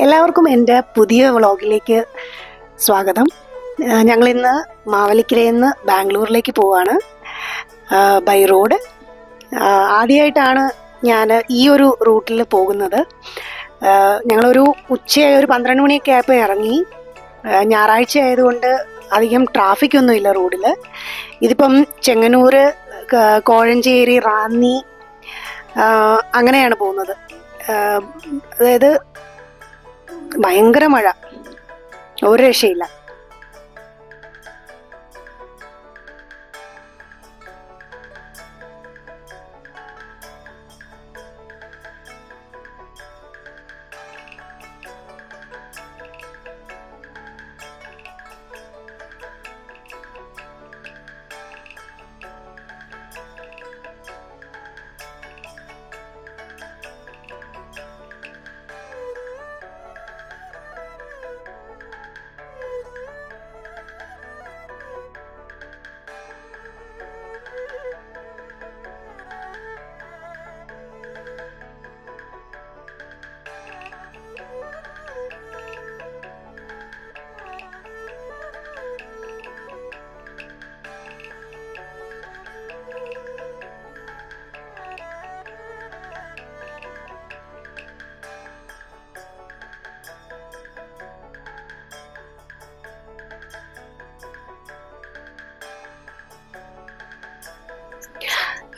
എല്ലാവർക്കും എൻ്റെ പുതിയ വ്ളോഗിലേക്ക് സ്വാഗതം. ഞങ്ങളിന്ന് മാവേലിക്കരയിൽ നിന്ന് ബാംഗ്ലൂരിലേക്ക് പോവാണ് ബൈ റോഡ്. ആദ്യമായിട്ടാണ് ഞാൻ ഈ ഒരു റൂട്ടിൽ പോകുന്നത്. ഞങ്ങളൊരു ഉച്ചയായി ഒരു 12 മണിയൊക്കെ ആയപ്പോൾ ഇറങ്ങി. ഞായറാഴ്ച ആയതുകൊണ്ട് അധികം ട്രാഫിക്കൊന്നുമില്ല റോഡിൽ. ഇതിപ്പം ചെങ്ങന്നൂർ, കോഴഞ്ചേരി, റാന്നി അങ്ങനെയാണ് പോകുന്നത്. അതായത് ഭയങ്കര മഴ, ഒരു രക്ഷയില്ല.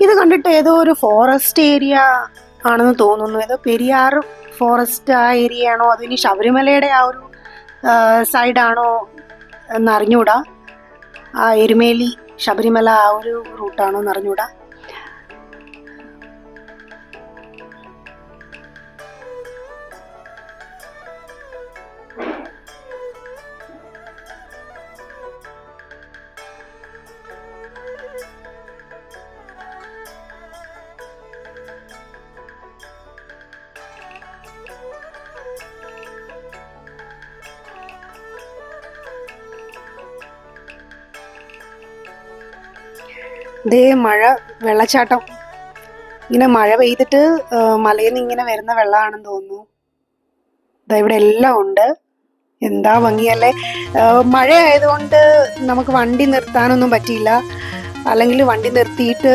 ഇത് കണ്ടിട്ട് ഏതോ ഒരു ഫോറസ്റ്റ് ഏരിയ ആണെന്ന് തോന്നുന്നു. ഏതോ പെരിയാർ ഫോറസ്റ്റ് ആ ഏരിയ ആണോ, അതിന് ശബരിമലയുടെ ആ ഒരു സൈഡാണോ എന്നറിഞ്ഞൂടാ. ആ എരുമേലി ശബരിമല ആ ഒരു റൂട്ടാണോ എന്നറിഞ്ഞൂടാ. ദേ മഴ, വെള്ളച്ചാട്ടം. ഇങ്ങനെ മഴ പെയ്തിട്ട് മലയിൽ നിന്ന് ഇങ്ങനെ വരുന്ന വെള്ളമാണെന്ന് തോന്നുന്നു. ഇതാ ഇവിടെ എല്ലാം ഉണ്ട്. എന്താ ഭംഗിയല്ലേ. മഴ ആയതുകൊണ്ട് നമുക്ക് വണ്ടി നിർത്താനൊന്നും പറ്റിയില്ല. അല്ലെങ്കിൽ വണ്ടി നിർത്തിയിട്ട്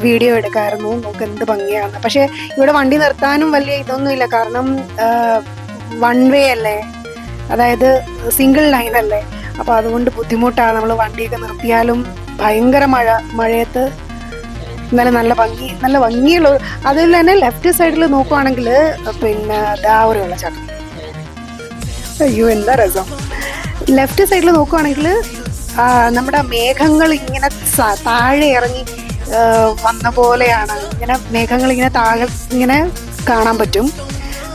വീഡിയോ എടുക്കാമായിരുന്നു. നമുക്ക് എന്ത് ഭംഗിയാണ്. പക്ഷെ ഇവിടെ വണ്ടി നിർത്താനും വലിയ ഇതൊന്നുമില്ല. കാരണം വൺ വേ അല്ലേ, അതായത് സിംഗിൾ ലൈൻ അല്ലേ. അപ്പോൾ അതുകൊണ്ട് ബുദ്ധിമുട്ടാണ്. നമ്മൾ വണ്ടിയൊക്കെ നിർത്തിയാലും ഭയങ്കര മഴയത്ത് എന്നാലും നല്ല ഭംഗിയുള്ള. അതിൽ തന്നെ ലെഫ്റ്റ് സൈഡിൽ നോക്കുവാണെങ്കിൽ പിന്നെ ആ ഒരു വെള്ളച്ചാട്ടം. അയ്യോ എന്താ രസം. ലെഫ്റ്റ് സൈഡിൽ നോക്കുവാണെങ്കിൽ നമ്മുടെ മേഘങ്ങൾ ഇങ്ങനെ താഴെ ഇറങ്ങി വന്ന പോലെയാണ്. ഇങ്ങനെ മേഘങ്ങൾ ഇങ്ങനെ താഴെ ഇങ്ങനെ കാണാൻ പറ്റും.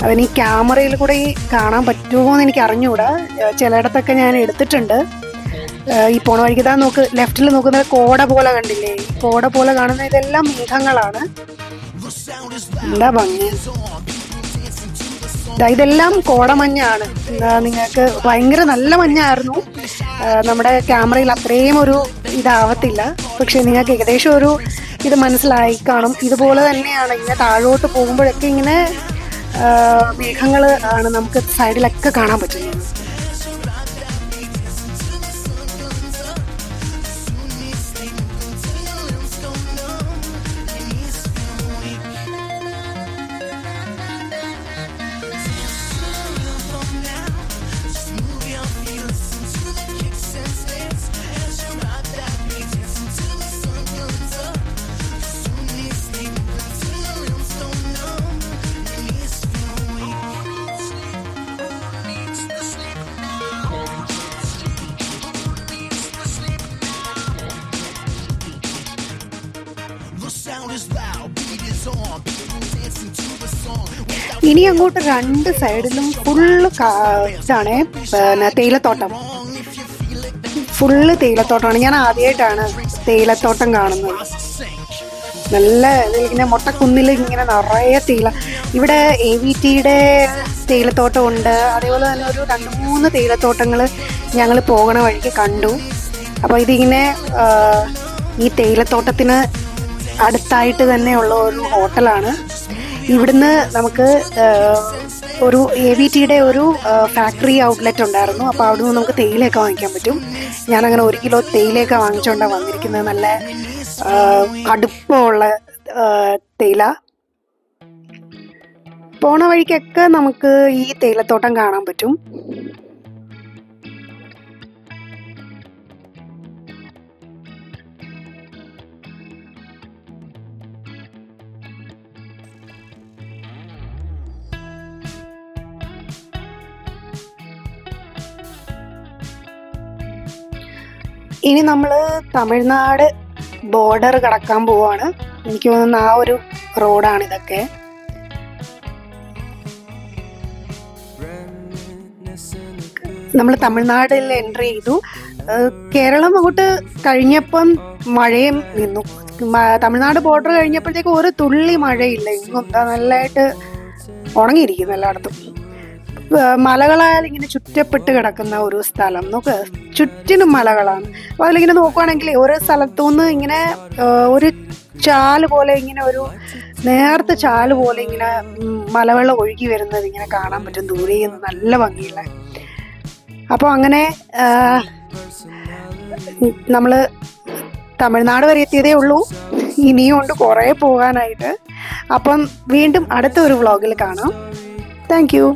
അതിന് ഈ ക്യാമറയിൽ കൂടെ കാണാൻ പറ്റുമോ എന്ന് എനിക്ക് അറിഞ്ഞുകൂടാ. ചിലയിടത്തൊക്കെ ഞാൻ എടുത്തിട്ടുണ്ട്. ഈ പോണ വഴിക്ക് ഇതാ നോക്ക്, ലെഫ്റ്റിൽ നോക്കുന്നത് കോട പോലെ കണ്ടില്ലേ. കോട പോലെ കാണുന്ന ഇതെല്ലാം മേഘങ്ങളാണ്. എന്താ ഭംഗി. ഇതെല്ലാം കോടമഞ്ഞാണ്. നിങ്ങൾക്ക് ഭയങ്കര നല്ല മഞ്ഞായിരുന്നു. നമ്മുടെ ക്യാമറയിൽ അത്രയും ഒരു ഇതാവത്തില്ല. പക്ഷെ നിങ്ങൾക്ക് ഏകദേശം ഒരു ഇത് മനസ്സിലായി കാണും. ഇതുപോലെ തന്നെയാണ് ഇങ്ങനെ താഴോട്ട് പോകുമ്പോഴൊക്കെ ഇങ്ങനെ മേഘങ്ങൾ ആണ് നമുക്ക് സൈഡിലൊക്കെ കാണാൻ പറ്റുന്നത്. ഇനി അങ്ങോട്ട് രണ്ട് സൈഡിലും ഫുള്ള് ഇതാണ് തേയിലത്തോട്ടം. ഫുള്ള് തേയിലത്തോട്ടമാണ്. ഞാൻ ആദ്യമായിട്ടാണ് തേയിലത്തോട്ടം കാണുന്നത്. നല്ല ഇങ്ങനെ മൊട്ടക്കുന്നിൽ ഇങ്ങനെ നിറയെ തേയില. ഇവിടെ AVTയുടെ തേയിലത്തോട്ടം ഉണ്ട്. അതേപോലെ തന്നെ ഒരു 2-3 തേയിലത്തോട്ടങ്ങൾ ഞങ്ങൾ പോകണ വഴിക്ക് കണ്ടു. അപ്പോൾ ഇതിങ്ങനെ ഈ തേയിലത്തോട്ടത്തിന് അടുത്തായിട്ട് തന്നെയുള്ള ഒരു ഹോട്ടലാണ്. ഇവിടുന്ന് നമുക്ക് ഒരു AVTയുടെ ഒരു ഫാക്ടറി ഔട്ട്ലെറ്റ് ഉണ്ടായിരുന്നു. അപ്പോൾ അവിടെ നിന്ന് നമുക്ക് തേയിലയൊക്കെ വാങ്ങിക്കാൻ പറ്റും. ഞാനങ്ങനെ 1 കിലോ തേയിലയൊക്കെ വാങ്ങിച്ചുകൊണ്ടാണ് വന്നിരിക്കുന്നത്. നല്ല കടുപ്പമുള്ള തേയില. പോണ വഴിക്കൊക്കെ നമുക്ക് ഈ തേയിലത്തോട്ടം കാണാൻ പറ്റും. ഇനി നമ്മൾ തമിഴ്നാട് ബോർഡർ കടക്കാൻ പോവാണ്. എനിക്ക് തോന്നുന്ന ആ ഒരു റോഡാണ് ഇതൊക്കെ. നമ്മൾ തമിഴ്നാട്ടിൽ എൻട്രി ചെയ്തു. കേരളം അങ്ങോട്ട് കഴിഞ്ഞപ്പം മഴയും നിന്നു. തമിഴ്നാട് ബോർഡർ കഴിഞ്ഞപ്പോഴത്തേക്ക് ഒരു തുള്ളി മഴയില്ല. ഇന്നും നല്ലതായിട്ട് ഉണങ്ങിയിരിക്കുന്നു എല്ലായിടത്തും. മലകളാൽ ഇങ്ങനെ ചുറ്റപ്പെട്ട് കിടക്കുന്ന ഒരു സ്ഥലം. നോക്ക്, ചുറ്റിനും മലകളാണ്. അപ്പോൾ അതിലിങ്ങനെ നോക്കുവാണെങ്കിൽ ഓരോ സ്ഥലത്തുനിന്ന് ഇങ്ങനെ ഒരു ചാല് പോലെ, ഇങ്ങനെ ഒരു നേർത്ത ചാല് പോലെ ഇങ്ങനെ മലവെള്ളം ഒഴുകി വരുന്നത് ഇങ്ങനെ കാണാൻ പറ്റും ദൂരെ നിന്ന്. നല്ല ഭംഗിയുള്ള. അപ്പോൾ അങ്ങനെ നമ്മൾ തമിഴ്നാട് വരെ എത്തിയതേ ഉള്ളൂ. ഇനിയും ഉണ്ട് കുറേ പോകാനായിട്ട്. അപ്പം വീണ്ടും അടുത്ത ഒരു വ്ളോഗിൽ കാണാം. Thank you.